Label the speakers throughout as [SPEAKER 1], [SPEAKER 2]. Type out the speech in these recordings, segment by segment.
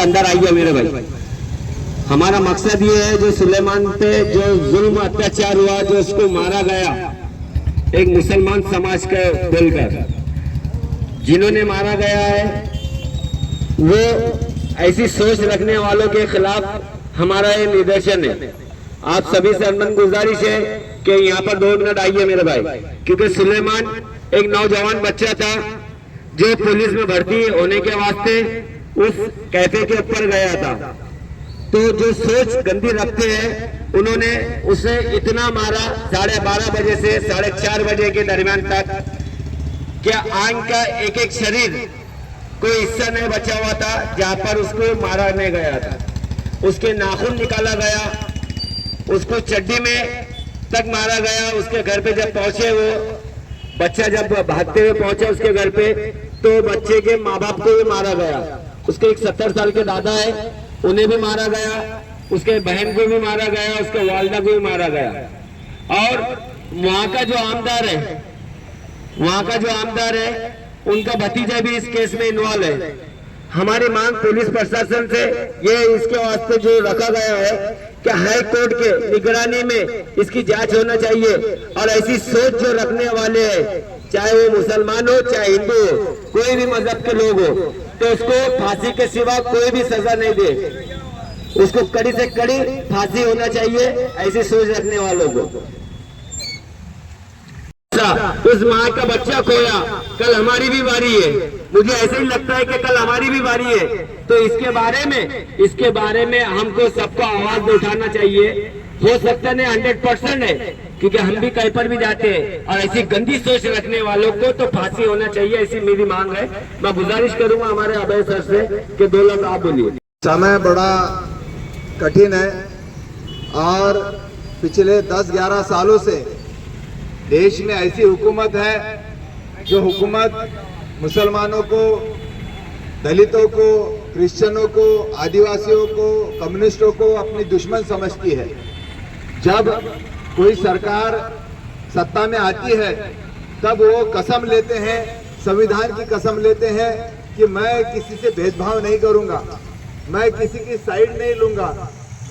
[SPEAKER 1] अंदर आइए मेरे भाई। हमारा मकसद ये है, जो सुलेमान पे जो जुल्म अत्याचार हुआ, जो उसको मारा गया एक मुसलमान समाज का बोलकर, जिन्होंने मारा गया है वो ऐसी सोच रखने वालों के खिलाफ हमारा ये निदर्शन है। आप सभी से अनमन गुजारिश है कि यहाँ पर 2 मिनट आइए मेरे भाई, क्योंकि सुलेमान एक नौजवान बच्चा था जो पुलिस में भर्ती होने के वास्ते उस कैफे के ऊपर गया था। तो जो सोच गंदी रखते हैं उन्होंने उसे इतना मारा 12:30 बजे से 4:30 बजे के दरमियान तक, क्या आंख का एक एक शरीर कोई हिस्सा नहीं बचा हुआ था जहां पर उसको मारा नहीं गया था। उसके नाखून निकाला गया, उसको चड्डी में तक मारा गया। उसके घर पे जब पहुंचे, वो बच्चा जब भागते हुए पहुंचा उसके घर पे, तो बच्चे के माँ बाप को भी मारा गया। उसके एक 70 साल के दादा है, उन्हें भी मारा गया, उसके बहन को भी मारा गया, उसके वालिदा को भी मारा गया। और वहां का जो आमदार है उनका भतीजा भी इस केस में इन्वॉल्व है। हमारी मांग पुलिस प्रशासन से ये इसके वास्ते जो रखा गया है कि हाई कोर्ट के निगरानी में इसकी जांच होना चाहिए, और ऐसी सोच जो रखने वाले हैं, चाहे वो मुसलमान हो चाहे हिंदू हो, कोई भी मजहब के लोग हो, तो उसको फांसी के सिवा कोई भी सजा नहीं दे, उसको कड़ी से कड़ी फांसी होना चाहिए ऐसी सोच रखने वालों को। उस माँ का बच्चा खोया, कल हमारी भी बारी है। मुझे ऐसे ही लगता है कि कल हमारी भी बारी है। तो इसके बारे में हमको सबको आवाज उठाना चाहिए। हो सकता नहीं 100% है, क्योंकि हम भी कहीं पर भी जाते हैं, और ऐसी गंदी सोच रखने वालों को तो फांसी होना चाहिए, ऐसी मेरी मांग है। मैं गुजारिश करूंगा हमारे अभय सर से कि 2 लफ्ज़ आप बोलिए।
[SPEAKER 2] समय बड़ा कठिन है और पिछले 10-11 सालों से देश में ऐसी हुकूमत है जो हुकूमत मुसलमानों को, दलितों को, क्रिश्चियनों को, आदिवासियों को, कम्युनिस्टों को अपनी दुश्मन समझती है। जब कोई सरकार सत्ता में आती है तब वो कसम लेते हैं, संविधान की कसम लेते हैं कि मैं किसी से भेदभाव नहीं करूंगा, मैं किसी की साइड नहीं लूंगा,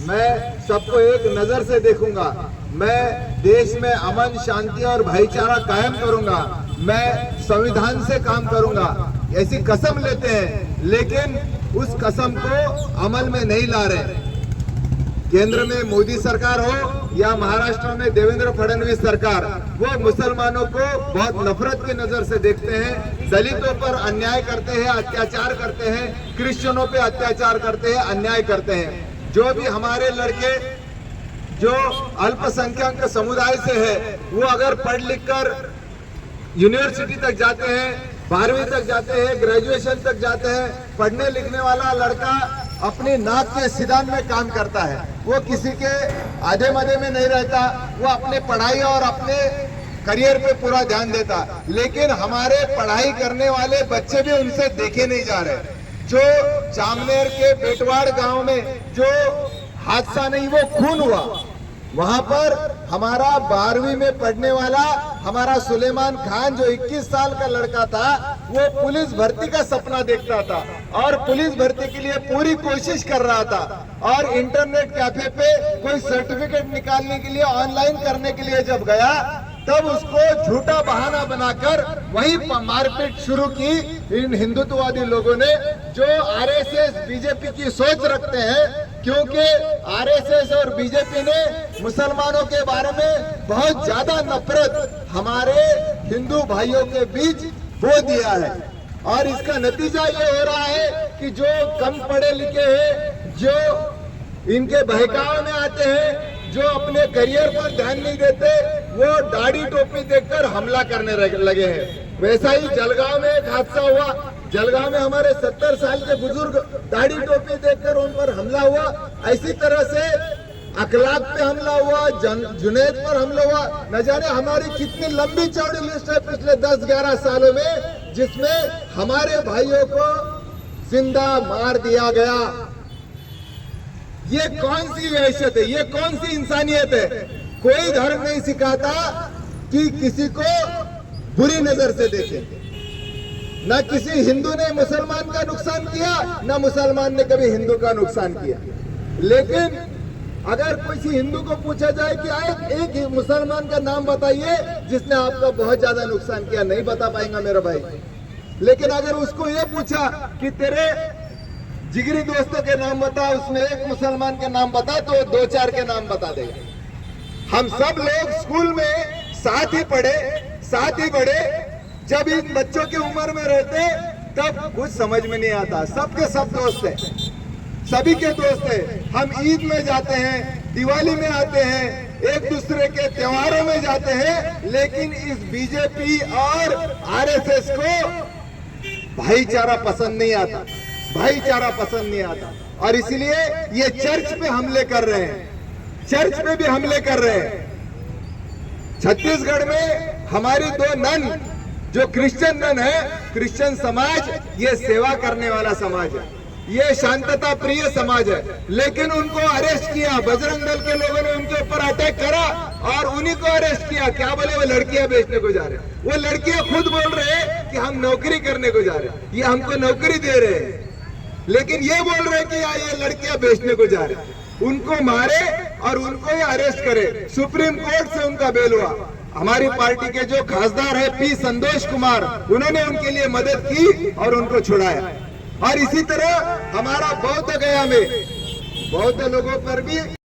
[SPEAKER 2] मैं सबको एक नजर से देखूंगा, मैं देश में अमन शांति और भाईचारा कायम करूंगा, मैं संविधान से काम करूंगा, ऐसी कसम लेते हैं। लेकिन उस कसम को अमल में नहीं ला रहे। केंद्र में मोदी सरकार हो या महाराष्ट्र में देवेंद्र फडणवीस सरकार, वो मुसलमानों को बहुत नफरत की नजर से देखते हैं, दलितों पर अन्याय करते हैं, अत्याचार करते हैं, क्रिश्चियनों पे अत्याचार करते हैं, अन्याय करते हैं। जो भी हमारे लड़के जो अल्पसंख्यक समुदाय से है, वो अगर पढ़ लिख कर यूनिवर्सिटी तक जाते हैं, 12वीं तक जाते हैं, ग्रेजुएशन तक जाते हैं, पढ़ने लिखने वाला लड़का अपनी नाक के सिदान में काम करता है, वो किसी के आधे मधे में नहीं रहता, वो अपने पढ़ाई और अपने करियर पे पूरा ध्यान देता। लेकिन हमारे पढ़ाई करने वाले बच्चे भी उनसे देखे नहीं जा रहे। जो जामनेर के बेटवाड़ गांव में जो हादसा नहीं वो खून हुआ, वहां पर हमारा 12वीं में पढ़ने वाला हमारा सुलेमान खान जो 21 साल का लड़का था, वो पुलिस भर्ती का सपना देखता था और पुलिस भर्ती के लिए पूरी कोशिश कर रहा था, और इंटरनेट कैफे पे कोई सर्टिफिकेट निकालने के लिए, ऑनलाइन करने के लिए जब गया, तब उसको झूठा बहाना बनाकर वही मारपीट शुरू की इन हिंदुत्ववादी लोगों ने, जो आरएसएस बीजेपी की सोच रखते हैं। क्योंकि आरएसएस और बीजेपी ने मुसलमानों के बारे में बहुत ज्यादा नफरत हमारे हिंदू भाइयों के बीच बो दिया है, और इसका नतीजा ये हो रहा है कि जो कम पढ़े लिखे हैं, जो इनके बहकाव में आते हैं, जो अपने करियर पर ध्यान नहीं देते, वो दाढ़ी टोपी देखकर हमला करने लगे हैं। वैसा ही जलगांव में एक हादसा हुआ। जलगांव में हमारे 70 साल के बुजुर्ग दाढ़ी टोपी देखकर उन पर हमला हुआ। ऐसी तरह से अखलाक पे हमला हुआ, जुनैद पर हमला हुआ। न जाने हमारी कितनी लंबी चौड़ी लिस्ट है पिछले 10-11 सालों में, जिसमें हमारे भाइयों को जिंदा मार दिया गया। ये कौन सी वहशत है, ये कौन सी इंसानियत है? कोई धर्म नहीं सिखाता कि किसी को बुरी नजर से देखे। ना किसी हिंदू ने मुसलमान का नुकसान किया, ना मुसलमान ने कभी हिंदू का नुकसान किया। लेकिन अगर किसी हिंदू को पूछा जाए कि एक मुसलमान का नाम बताइए जिसने आपका बहुत ज्यादा नुकसान किया, नहीं बता पाएगा मेरा भाई। लेकिन अगर उसको ये पूछा कि तेरे जिगरी दोस्तों के नाम बता, उसमें एक मुसलमान के नाम बता, तो 2-4 के नाम बता देगा। हम सब लोग स्कूल में साथ ही पढ़े, साथ ही बढ़े। जब इन बच्चों की उम्र में रहते तब कुछ समझ में नहीं आता। सबके सब दोस्त हैं, सभी के दोस्त हैं। हम ईद में जाते हैं, दिवाली में आते हैं, एक दूसरे के त्योहारों में जाते हैं। लेकिन इस बीजेपी और आरएसएस को भाईचारा पसंद नहीं आता, भाईचारा पसंद नहीं आता। और इसलिए ये चर्च पे हमले कर रहे हैं, चर्च पे भी हमले कर रहे हैं। छत्तीसगढ़ में हमारी 2 नन जो क्रिश्चियन नन है, क्रिश्चियन समाज ये सेवा करने वाला समाज है, ये शांतता प्रिय समाज है। लेकिन उनको अरेस्ट किया, बजरंग दल के लोगों ने उनके ऊपर अटैक करा और उन्हीं को अरेस्ट किया। क्या बोले? वो लड़कियां बेचने को जा रहे हैं। वो लड़कियां खुद बोल रहे हैं कि हम नौकरी करने को जा रहे हैं, ये हमको नौकरी दे रहे हैं। लेकिन ये बोल रहे हैं कि ये लड़कियां बेचने को जा रहे हैं। उनको मारे और उनको ही अरेस्ट करे। सुप्रीम कोर्ट से उनका बेल हुआ। हमारी पार्टी के जो खासदार है पी संतोष कुमार, उन्होंने उनके लिए मदद की और उनको छुड़ाया। और इसी तरह हमारा बौद्ध गया में बौद्ध लोगों पर भी